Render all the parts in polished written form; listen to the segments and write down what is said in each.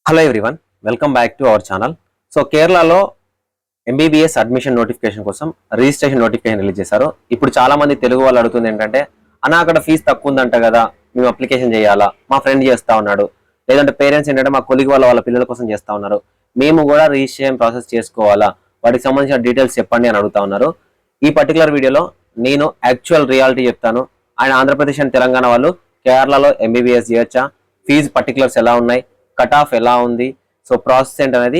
Hello everyone, welcome back to our channel. So కేరళలో MBBS admission notification కోసం registration notification release చేశారు. ఇప్పుడు చాలా మంది తెలుగు వాళ్ళు అడుగుతుంది ఏంటంటే, అన్న అక్కడ ఫీజు తక్కువ ఉందంట కదా, మేము అప్లికేషన్ చేయాలా, మా ఫ్రెండ్ చేస్తా ఉన్నాడు, లేదంటే పేరెంట్స్ ఏంటంటే మా కొలిగ్ వాళ్ళ పిల్లల కోసం చేస్తా ఉన్నారు, మేము కూడా రిజిస్ట్రేషన్ ప్రాసెస్ చేసుకోవాలా, వాటికి సంబంధించిన డీటెయిల్స్ చెప్పండి అని అడుగుతా ఉన్నారు. ఈ పర్టికులర్ వీడియోలో నేను యాక్చువల్ రియాలిటీ చెప్తాను. అండ్ ఆంధ్రప్రదేశ్ అండ్ తెలంగాణ వాళ్ళు కేరళలో ఎంబీబీఎస్ చేయొచ్చా, ఫీజు పర్టికులర్స్ ఎలా ఉన్నాయి, కట్ ఆఫ్ ఎలా ఉంది, సో ప్రాసెస్ ఏంటనేది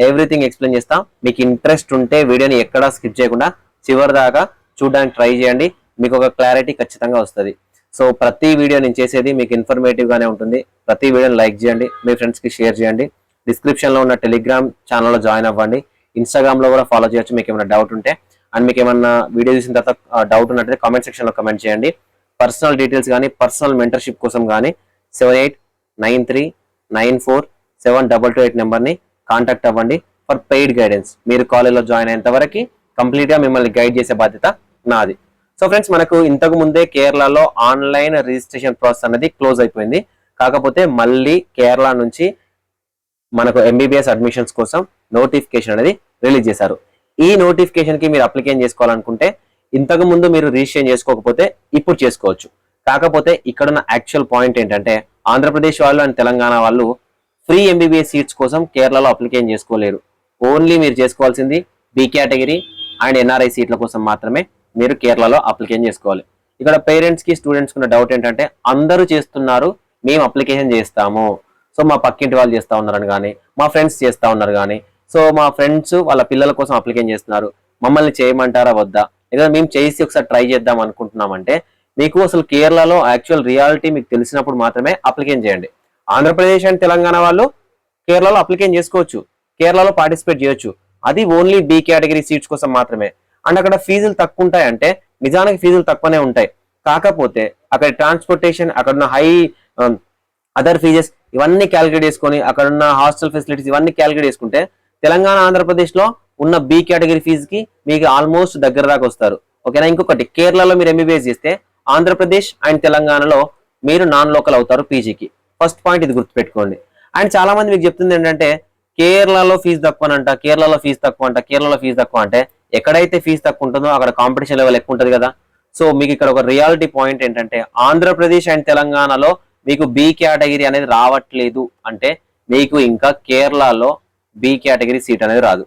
ఎవ్రీథింగ్ ఎక్స్ప్లెయిన్ చేస్తా. మీకు ఇంట్రెస్ట్ ఉంటే వీడియోని ఎక్కడా స్కిప్ చేయకుండా చివరి దాకా చూడడానికి ట్రై చేయండి, మీకు ఒక క్లారిటీ ఖచ్చితంగా వస్తుంది. సో ప్రతి వీడియో నేను చేసేది మీకు ఇన్ఫర్మేటివ్ గానే ఉంటుంది. ప్రతి వీడియోని లైక్ చేయండి, మీ ఫ్రెండ్స్ కి షేర్ చేయండి, డిస్క్రిప్షన్ లో ఉన్న టెలిగ్రామ్ ఛానల్లో జాయిన్ అవ్వండి, ఇన్స్టాగ్రామ్ లో కూడా ఫాలో చేయొచ్చు మీకు ఏమైనా డౌట్ ఉంటే. అండ్ మీకు ఏమన్నా వీడియో చూసిన తర్వాత డౌట్ ఉన్నట్టయితే కామెంట్ సెక్షన్ లో కమెంట్ చేయండి. పర్సనల్ డీటెయిల్స్ కానీ పర్సనల్ మెంటర్షిప్ కోసం కానీ 7893947228 నెంబర్ని కాంటాక్ట్ అవ్వండి ఫర్ పెయిడ్ గైడెన్స్. మీరు కాలేజ్లో జాయిన్ అయ్యేంత వరకు కంప్లీట్గా మిమ్మల్ని గైడ్ చేసే బాధ్యత నాది. సో ఫ్రెండ్స్, మనకు ఇంతకు ముందే కేరళలో ఆన్లైన్ రిజిస్ట్రేషన్ ప్రాసెస్ అనేది క్లోజ్ అయిపోయింది. కాకపోతే మళ్ళీ కేరళ నుంచి మనకు ఎంబీబీఎస్ అడ్మిషన్స్ కోసం నోటిఫికేషన్ అనేది రిలీజ్ చేశారు. ఈ నోటిఫికేషన్ కి మీరు అప్లికేషన్ చేసుకోవాలనుకుంటే ఇంతకు ముందు మీరు రిజిస్ట్రేషన్ చేసుకోకపోతే ఇప్పుడు చేసుకోవచ్చు. కాకపోతే ఇక్కడున్న యాక్చువల్ పాయింట్ ఏంటంటే, ఆంధ్రప్రదేశ్ వాళ్ళు అండ్ తెలంగాణ వాళ్ళు ఫ్రీ ఎంబీబీఎస్ సీట్స్ కోసం కేరళలో అప్లికేషన్ చేసుకోలేరు. ఓన్లీ మీరు చేసుకోవాల్సింది బి కేటగిరీ అండ్ ఎన్ఆర్ఐ సీట్ల కోసం మాత్రమే మీరు కేరళలో అప్లికేషన్ చేసుకోవాలి. ఇక్కడ పేరెంట్స్ కి స్టూడెంట్స్ కి డౌట్ ఏంటంటే, అందరూ చేస్తున్నారు, మేము అప్లికేషన్ చేస్తాము, సో మా పక్కింటి వాళ్ళు చేస్తా ఉన్నారని కానీ, మా ఫ్రెండ్స్ చేస్తా ఉన్నారు కానీ, సో మా ఫ్రెండ్స్ వాళ్ళ పిల్లల కోసం అప్లికేషన్ చేస్తున్నారు, మమ్మల్ని చేయమంటారా వద్దా, లేదా మేము చేసి ఒకసారి ట్రై చేద్దాం అనుకుంటున్నామంటే, మీకు అసలు కేరళలో యాక్చువల్ రియాలిటీ మీకు తెలిసినప్పుడు మాత్రమే అప్లికేషన్ చేయండి. ఆంధ్రప్రదేశ్ అండ్ తెలంగాణ వాళ్ళు కేరళలో అప్లికేషన్ చేసుకోవచ్చు, కేరళలో పార్టిసిపేట్ చేయొచ్చు. అది ఓన్లీ బి కేటగిరీ సీట్స్ కోసం మాత్రమే. అండ్ అక్కడ ఫీజులు తక్కువ ఉంటాయంటే నిజానికి ఫీజులు తక్కువనే ఉంటాయి. కాకపోతే అక్కడ ట్రాన్స్పోర్టేషన్, అక్కడున్న హై అదర్ ఫీజెస్ ఇవన్నీ క్యాలిక్యులేట్ చేసుకొని, అక్కడున్న హాస్టల్ ఫెసిలిటీస్ ఇవన్నీ క్యాలిక్యులేట్ చేసుకుంటే తెలంగాణ ఆంధ్రప్రదేశ్ లో ఉన్న బి కేటగిరీ ఫీజుకి మీకు ఆల్మోస్ట్ దగ్గర దాకా వస్తారు. ఓకేనా. ఇంకొకటి, కేరళలో మీరు ఎంబీబీఎస్ చేస్తే ఆంధ్రప్రదేశ్ అండ్ తెలంగాణలో మీరు నాన్ లోకల్ అవుతారు పీజీకి. ఫస్ట్ పాయింట్ ఇది గుర్తుపెట్టుకోండి. అండ్ చాలా మంది మీకు చెప్తుంది ఏంటంటే, కేరళలో ఫీజు తక్కువనంట, కేరళలో ఫీజు తక్కువ అంట, కేరళలో ఫీజు తక్కువ అంటే, ఎక్కడైతే ఫీజు తక్కువ ఉంటుందో అక్కడ కాంపిటీషన్ లెవెల్ ఎక్కువ ఉంటుంది కదా. సో మీకు ఇక్కడ ఒక రియాలిటీ పాయింట్ ఏంటంటే, ఆంధ్రప్రదేశ్ అండ్ తెలంగాణలో మీకు బి కేటగిరీ అనేది రావట్లేదు అంటే మీకు ఇంకా కేరళలో బి కేటగిరీ సీట్ అనేది రాదు.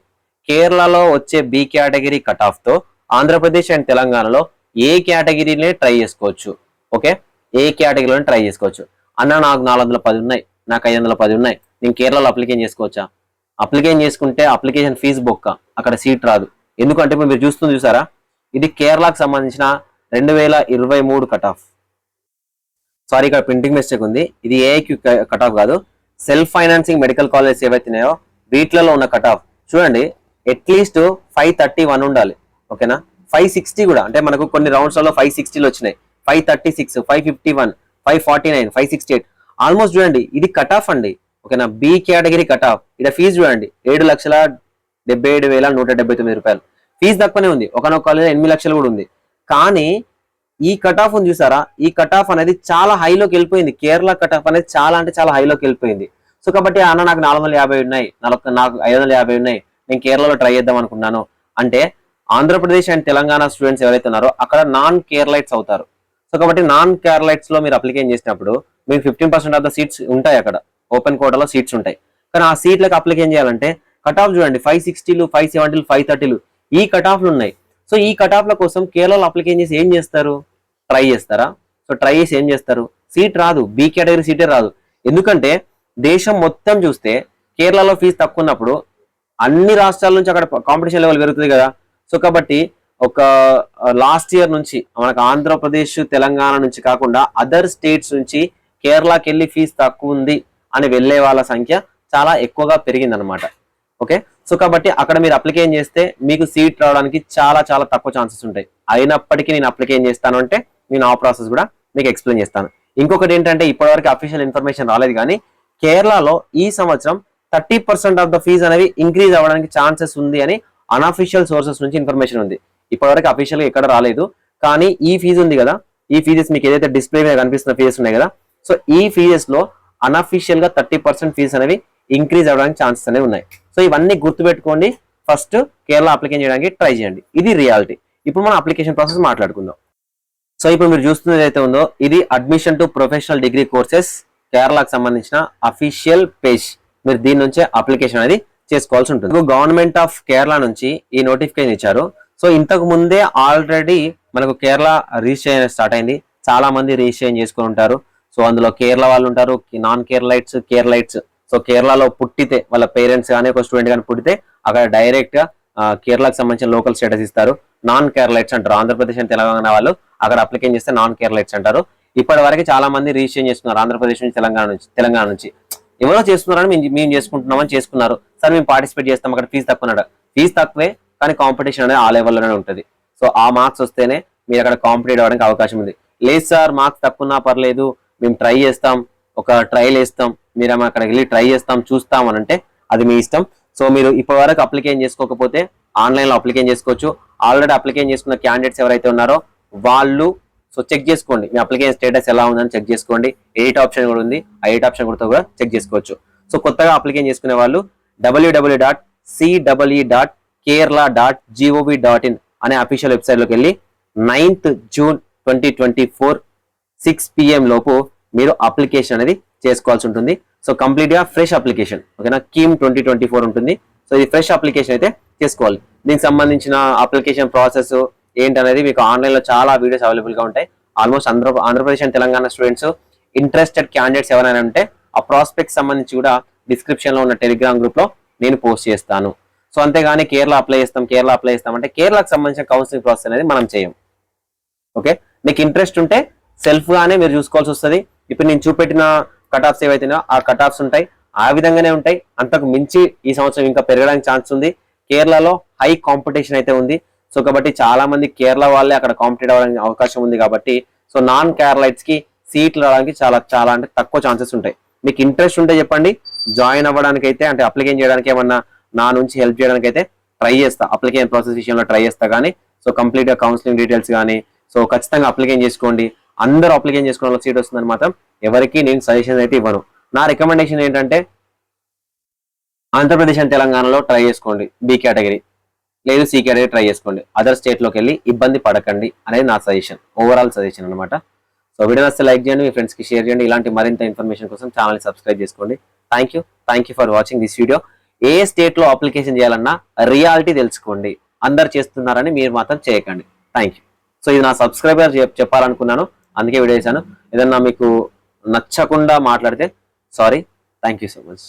కేరళలో వచ్చే బి కేటగిరీ కట్ ఆఫ్ తో ఆంధ్రప్రదేశ్ అండ్ తెలంగాణలో ఏ కేటగిరీనే ట్రై చేసుకోవచ్చు. ఓకే, ఏ కేటగిరీలోనే ట్రై చేసుకోవచ్చు. అన్న నాకు 410 ఉన్నాయి, నాకు 510 ఉన్నాయి, నేను కేరళలో అప్లికేషన్ చేసుకోవచ్చా? అప్లికేషన్ చేసుకుంటే అప్లికేషన్ ఫీజు బొక్క, అక్కడ సీట్ రాదు. ఎందుకంటే ఇప్పుడు మీరు చూసారా, ఇది కేరళకు సంబంధించిన 2023 కట్ ఆఫ్. సారీ, ఇక్కడ ప్రింటింగ్ మిస్టేక్ ఉంది. ఇది ఏఐక్యూ కట్ ఆఫ్ కాదు, సెల్ఫ్ ఫైనాన్సింగ్ మెడికల్ కాలేజెస్ ఏవైతున్నాయో వీటిలలో ఉన్న కట్ ఆఫ్ చూడండి. అట్లీస్ట్ 531 ఉండాలి. ఓకేనా, 560 కూడా, అంటే మనకు కొన్ని రౌండ్స్ లో 560 వచ్చినాయి, 536, 551, 549, 568 ఆల్మోస్ట్. చూడండి, ఇది కట్ ఆఫ్ అండి. ఓకేనా, బి కేటగిరీ కట్ ఆఫ్. ఇక్కడ ఫీజు చూడండి, 7,77,179 రూపాయలు. ఫీజు తక్కువనే ఉంది, ఒకనొక కాలేజ్ 8 లక్షలు కూడా ఉంది. కానీ ఈ కట్ ఆఫ్ ఉంది చూసారా, ఈ కట్ ఆఫ్ అనేది చాలా హైలోకి వెళ్ళిపోయింది. కేరళ కట్ ఆఫ్ అనేది చాలా అంటే చాలా హైలోకి వెళ్ళిపోయింది. సో కాబట్టి అన్న నాకు 450 ఉన్నాయి, నాకు 550 ఉన్నాయి, నేను కేరళలో ట్రై చేద్దాం అనుకున్నాను అంటే, ఆంధ్రప్రదేశ్ అండ్ తెలంగాణ స్టూడెంట్స్ ఎవరైతే ఉన్నారో అక్కడ నాన్ కేరళైట్స్ అవుతారు. సో కాబట్టి నాన్ కేరళైట్స్ లో మీరు అప్లికేషన్ చేసినప్పుడు మీకు 15% ఆఫ్ ద సీట్స్ ఉంటాయి, అక్కడ ఓపెన్ కోటాలో సీట్స్ ఉంటాయి. కానీ ఆ సీట్లకు అప్లికేషన్ చేయాలంటే కట్ ఆఫ్ చూడండి, 560లు, 570లు, 530లు ఈ కట్ ఆఫ్లు ఉన్నాయి. సో ఈ కట్ ఆఫ్ల కోసం కేరళలో అప్లికేషన్ చేసి ఏం చేస్తారు? ట్రై చేస్తారా? సో ట్రై చేసి ఏం చేస్తారు? సీట్ రాదు, బి కేటగిరీ సీటే రాదు. ఎందుకంటే దేశం మొత్తం చూస్తే కేరళలో ఫీజు తక్కువ ఉన్నప్పుడు అన్ని రాష్ట్రాల నుంచి అక్కడ కాంపిటీషన్ లెవెల్ పెరుగుతుంది కదా. సో కాబట్టి ఒక లాస్ట్ ఇయర్ నుంచి మనకు ఆంధ్రప్రదేశ్, తెలంగాణ నుంచి కాకుండా అదర్ స్టేట్స్ నుంచి కేరళకి వెళ్ళి ఫీజు తక్కువ ఉంది అని వెళ్లే వాళ్ళ సంఖ్య చాలా ఎక్కువగా పెరిగింది అనమాట. ఓకే, సో కాబట్టి అక్కడ మీరు అప్లికేషన్ చేస్తే మీకు సీట్ రావడానికి చాలా చాలా తక్కువ ఛాన్సెస్ ఉంటాయి. అయినప్పటికీ నేను అప్లికేషన్ చేస్తాను అంటే నేను ఆ ప్రాసెస్ కూడా మీకు ఎక్స్ప్లెయిన్ చేస్తాను. ఇంకొకటి ఏంటంటే, ఇప్పటివరకు అఫీషియల్ ఇన్ఫర్మేషన్ రాలేదు కానీ కేరళలో ఈ సంవత్సరం 30% ఆఫ్ ద ఫీజు అనేవి ఇంక్రీజ్ అవ్వడానికి ఛాన్సెస్ ఉంది అని అన్అఫీషియల్ సోర్సెస్ నుంచి ఇన్ఫర్మేషన్ ఉంది. ఇప్పటివరకు అఫీషియల్ గా ఎక్కడ రాలేదు. కానీ ఈ ఫీజు ఉంది కదా, ఈ ఫీజెస్ మీకు ఏదైతే డిస్ప్లే మీద కనిపిస్తున్న ఫీజెస్ ఉన్నాయి కదా, సో ఈ ఫీజెస్ లో అన్అఫీషియల్ గా 30% ఫీజు అనేవి ఇంక్రీజ్ అవ్వడానికి ఛాన్సెస్ అనేవి ఉన్నాయి. సో ఇవన్నీ గుర్తుపెట్టుకోండి. ఫస్ట్ కేరళ అప్లికేషన్ చేయడానికి ట్రై చేయండి. ఇది రియాలిటీ. ఇప్పుడు మనం అప్లికేషన్ ప్రాసెస్ మాట్లాడుకుందాం. సో ఇప్పుడు మీరు చూస్తున్నది ఏదైతే ఉందో ఇది admission to professional degree courses కేరళకు సంబంధించిన అఫీషియల్ పేజ్. మీరు దీని నుంచే అప్లికేషన్ అనేది చేసుకోవాల్సి ఉంటుంది. గవర్నమెంట్ ఆఫ్ కేరళ నుంచి ఈ నోటిఫికేషన్ ఇచ్చారు. సో ఇంతకు ముందే ఆల్రెడీ మనకు కేరళ రిజిస్ట్రేషన్ స్టార్ట్ అయింది. చాలా మంది రిజిస్ట్రేషన్ చేసుకుని ఉంటారు. సో అందులో కేరళ వాళ్ళు ఉంటారు, నాన్ కేరళైట్స్. సో కేరళలో పుట్టితే వాళ్ళ పేరెంట్స్ కానీ ఒక స్టూడెంట్ కానీ పుట్టితే అక్కడ డైరెక్ట్ గా కేరళకు సంబంధించిన లోకల్ స్టేటస్ ఇస్తారు. నాన్ కేరళైట్స్ అంటారు. ఆంధ్రప్రదేశ్ అండ్ తెలంగాణ వాళ్ళు అక్కడ అప్లికేషన్ చేస్తే నాన్ కేరళైట్స్ అంటారు. ఇప్పటి వరకు చాలా మంది రిజిస్ట్రేషన్ చేసుకున్నారు ఆంధ్రప్రదేశ్ నుంచి తెలంగాణ నుంచి ఎవరో చేస్తున్నారని మేము చేసుకుంటున్నామని చేసుకున్నారు. సార్ మేము పార్టిసిపేట్ చేస్తాం, అక్కడ ఫీజు తక్కువ. ఫీజు తక్కువే కానీ కాంపిటీషన్ అనేది ఆ లెవెల్లోనే ఉంటుంది. సో ఆ మార్క్స్ వస్తేనే మీరు అక్కడ కాంపిటేట్ అవ్వడానికి అవకాశం ఉంది. లేదు సార్ మార్క్స్ తక్కువ పర్లేదు, మేము ట్రై చేస్తాం, ఒక ట్రయల్ వేస్తాం, మీరు అక్కడికి వెళ్ళి ట్రై చేస్తాం చూస్తాం అని అంటే అది మీ ఇష్టం. సో మీరు ఇప్పటి వరకు అప్లికేషన్ చేసుకోకపోతే ఆన్లైన్ లో అప్లికేషన్ చేసుకోవచ్చు. ఆల్రెడీ అప్లికేషన్ చేసుకున్న క్యాండిడేట్స్ ఎవరైతే ఉన్నారో వాళ్ళు సో చెక్ చేసుకోండి, మీ అప్లికేషన్ స్టేటస్ ఎలా ఉందని చెక్ చేసుకోండి. ఎడిట్ ఆప్షన్ కూడా ఉంది, ఆ ఎడిట్ ఆప్షన్ కూడా చెక్ చేసుకోవచ్చు. సో కొత్తగా అప్లికేషన్ చేసుకునే వాళ్ళు www.ce.kerala.gov.in అనే అఫీషియల్ వెబ్సైట్ లోకి వెళ్ళి 9th June 2024 6 PM లోపు మీరు అప్లికేషన్ అనేది చేసుకోవాల్సి ఉంటుంది. సో కంప్లీట్ గా ఫ్రెష్ అప్లికేషన్, ఓకేనా, కీమ్ 2024 ఉంటుంది. సో ఇది ఫ్రెష్ అప్లికేషన్ అయితే చేసుకోవాలి. దీనికి సంబంధించిన అప్లికేషన్ ప్రాసెస్ ఏంటనేది మీకు ఆన్లైన్ లో చాలా వీడియోస్ అవైలబుల్ గా ఉంటాయి. Almost Andhra Pradesh and Telangana students interested candidates ఎవరైనా ఉంటే ఆ ప్రాస్పెక్ట్ సంబంధించి కూడా డిస్క్రిప్షన్ లో ఉన్న టెలిగ్రామ్ గ్రూప్ లో నేను పోస్ట్ చేస్తాను. సో అంతేగాని కేరళ అప్లై చేస్తాం అంటే కేరళకు సంబంధించిన కౌన్సిలింగ్ ప్రాసెస్ అనేది మనం చేయం. ఓకే, మీకు ఇంట్రెస్ట్ ఉంటే సెల్ఫ్ గానే మీరు చూసుకోవాల్సి వస్తుంది. ఇప్పుడు నేను చూపెట్టిన కట్ ఆఫ్స్ ఏవైతున్నాయో ఆ కట్ ఆఫ్స్ ఉంటాయి, ఆ విధంగానే ఉంటాయి. అంతకు మించి ఈ సంవత్సరం ఇంకా పెరగడానికి ఛాన్స్ ఉంది. కేరళలో హై కాంపిటీషన్ అయితే ఉంది. సో కాబట్టి చాలా మంది కేరళ వాళ్ళే అక్కడ కాంపిటేట్ అవ్వడానికి అవకాశం ఉంది. కాబట్టి సో నాన్ కేరళైట్స్ కి సీట్లు రావడానికి చాలా అంటే తక్కువ ఛాన్సెస్ ఉంటాయి. మీకు ఇంట్రెస్ట్ ఉంటే చెప్పండి, జాయిన్ అవ్వడానికి అయితే అంటే అప్లికేషన్ చేయడానికి ఏమన్నా నా నుంచి హెల్ప్ చేయడానికి అయితే ట్రై చేస్తా. అప్లికేషన్ ప్రాసెస్ విషయంలో ట్రై చేస్తా కానీ సో కంప్లీట్ గా కౌన్సిలింగ్ డీటెయిల్స్ కానీ సో ఖచ్చితంగా అప్లికేషన్ చేసుకోండి. అందరూ అప్లికేషన్ చేసుకోవడం వల్ల సీట్ వస్తుందని మాత్రం ఎవరికి నేను సజెషన్ అయితే ఇవ్వను. నా రికమెండేషన్ ఏంటంటే ఆంధ్రప్రదేశ్ అండ్ తెలంగాణలో ట్రై చేసుకోండి బి కేటగిరీ, లేదు సి కేటగిరీ ట్రై చేసుకోండి. అదర్ స్టేట్ లోకి వెళ్ళి ఇబ్బంది పడకండి అనేది నా సజెషన్, ఓవరాల్ సజెషన్ అనమాట. సో వీడియో నచ్చితే లైక్ చేయండి, మీ ఫ్రెండ్స్ కి షేర్ చేయండి. ఇలాంటి మరింత ఇన్ఫర్మేషన్ కోసం ఛానల్ ని సబ్స్క్రైబ్ చేసుకోండి. Thank you for watching this video. A state లో అప్లికేషన్ చేయాలన్నా రియాలిటీ తెలుసుకోండి. అందరు చేస్తున్నారని మీరు మాత్రం చేయకండి. Thank you. సో ఇది నా సబ్స్క్రైబర్ చెప్పాలనుకున్నాను, అందుకే వీడియో చేశాను. ఏదన్నా మీకు నచ్చకుండా మాట్లాడితే sorry. Thank you so much.